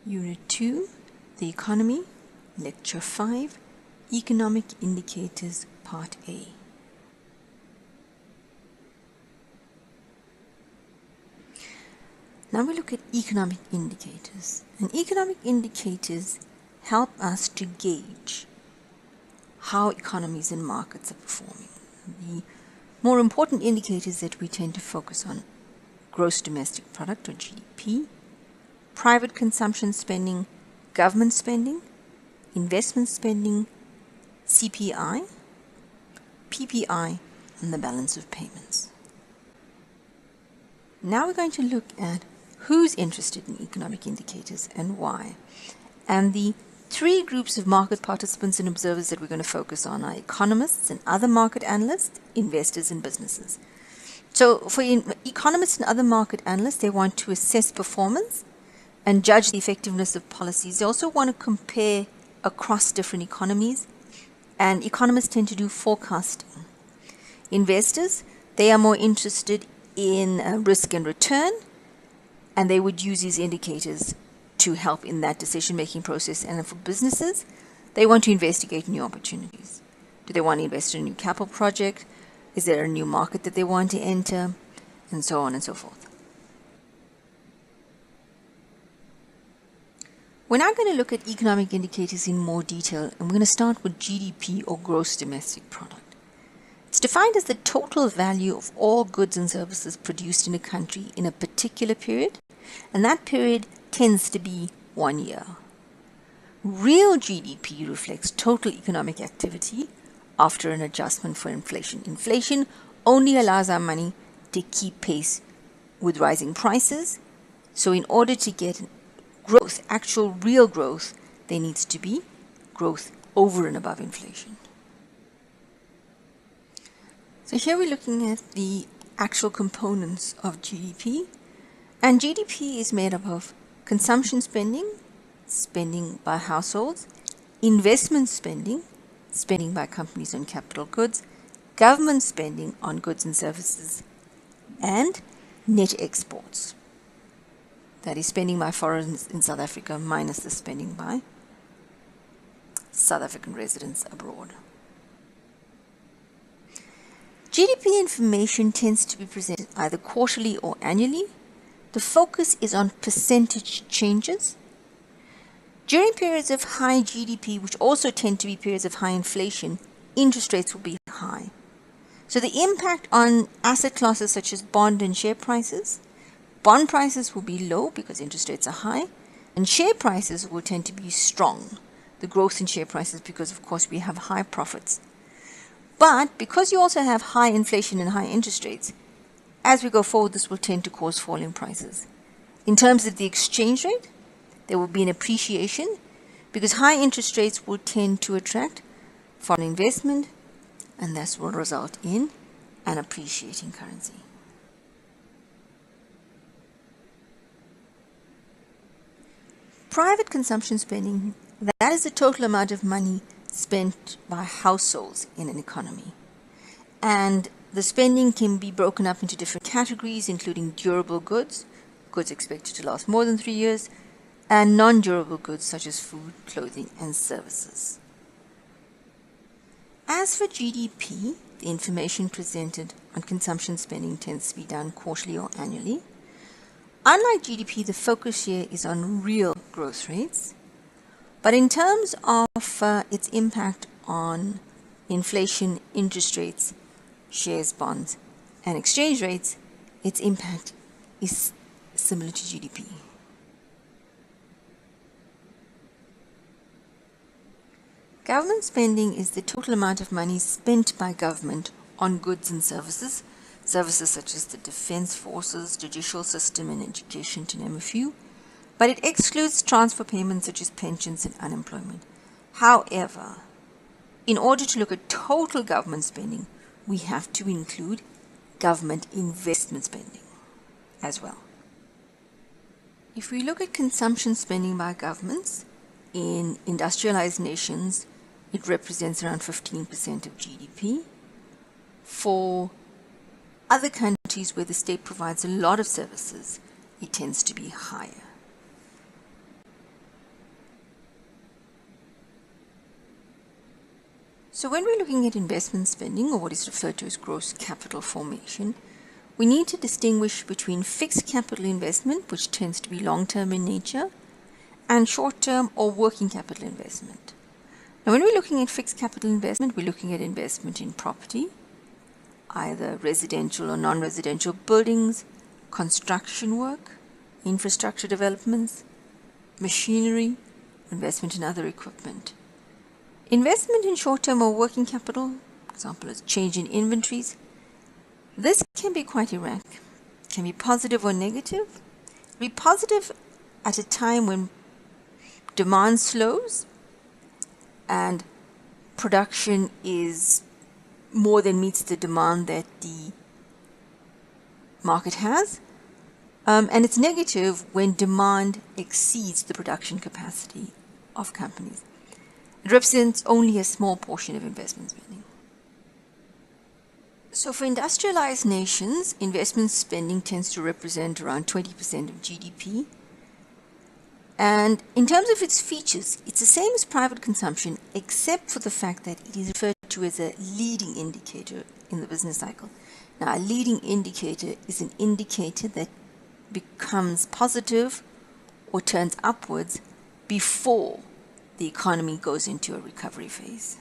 Unit 2, The Economy, Lecture 5, Economic Indicators, Part A. Now we look at economic indicators. And economic indicators help us to gauge how economies and markets are performing. The more important indicators that we tend to focus on: gross domestic product, or GDP, private consumption spending, government spending, investment spending, CPI, PPI, and the balance of payments. Now we're going to look at who's interested in economic indicators and why. And the three groups of market participants and observers that we're going to focus on are economists and other market analysts, investors, and businesses. So for economists and other market analysts, they want to assess performance and judge the effectiveness of policies. They also want to compare across different economies, and economists tend to do forecasting. Investors, they are more interested in risk and return, and they would use these indicators to help in that decision-making process. And for businesses, they want to investigate new opportunities. Do they want to invest in a new capital project? Is there a new market that they want to enter? And so on and so forth. We're now going to look at economic indicators in more detail, and we're going to start with GDP, or gross domestic product. It's defined as the total value of all goods and services produced in a country in a particular period, and that period tends to be 1 year. Real GDP reflects total economic activity after an adjustment for inflation. Inflation only allows our money to keep pace with rising prices, so in order to get growth, actual real growth, there needs to be growth over and above inflation. So here we're looking at the actual components of GDP, and GDP is made up of consumption spending, spending by households, investment spending, spending by companies on capital goods, government spending on goods and services, and net exports. That is spending by foreigners in South Africa minus the spending by South African residents abroad. GDP information tends to be presented either quarterly or annually. The focus is on percentage changes. During periods of high GDP, which also tend to be periods of high inflation, interest rates will be high. So the impact on asset classes such as bond and share prices: bond prices will be low because interest rates are high, and share prices will tend to be strong. The growth in share prices because, of course, we have high profits. But because you also have high inflation and high interest rates, as we go forward, this will tend to cause falling prices. In terms of the exchange rate, there will be an appreciation because high interest rates will tend to attract foreign investment, and this will result in an appreciating currency. Private consumption spending, that is the total amount of money spent by households in an economy. And the spending can be broken up into different categories, including durable goods, goods expected to last more than 3 years, and non-durable goods such as food, clothing, and services. As for GDP, the information presented on consumption spending tends to be done quarterly or annually. Unlike GDP, the focus here is on real growth rates, but in terms of its impact on inflation, interest rates, shares, bonds, and exchange rates, its impact is similar to GDP. Government spending is the total amount of money spent by government on goods and services, services such as the defense forces, judicial system, and education, to name a few, but it excludes transfer payments such as pensions and unemployment. However, in order to look at total government spending, we have to include government investment spending as well. If we look at consumption spending by governments in industrialized nations, it represents around 15% of GDP. For other countries where the state provides a lot of services, it tends to be higher. So when we're looking at investment spending, or what is referred to as gross capital formation, we need to distinguish between fixed capital investment, which tends to be long-term in nature, and short-term or working capital investment. Now, when we're looking at fixed capital investment, we're looking at investment in property, either residential or non-residential buildings, construction work, infrastructure developments, machinery, investment in other equipment. Investment in short-term or working capital, for example, is change in inventories. This can be quite erratic, can be positive or negative. Be positive at a time when demand slows and production is more than meets the demand that the market has. And it's negative when demand exceeds the production capacity of companies. It represents only a small portion of investment spending. So for industrialized nations, investment spending tends to represent around 20% of GDP. And in terms of its features, it's the same as private consumption, except for the fact that it is referred to as a leading indicator in the business cycle. Now, a leading indicator is an indicator that becomes positive or turns upwards before the economy goes into a recovery phase.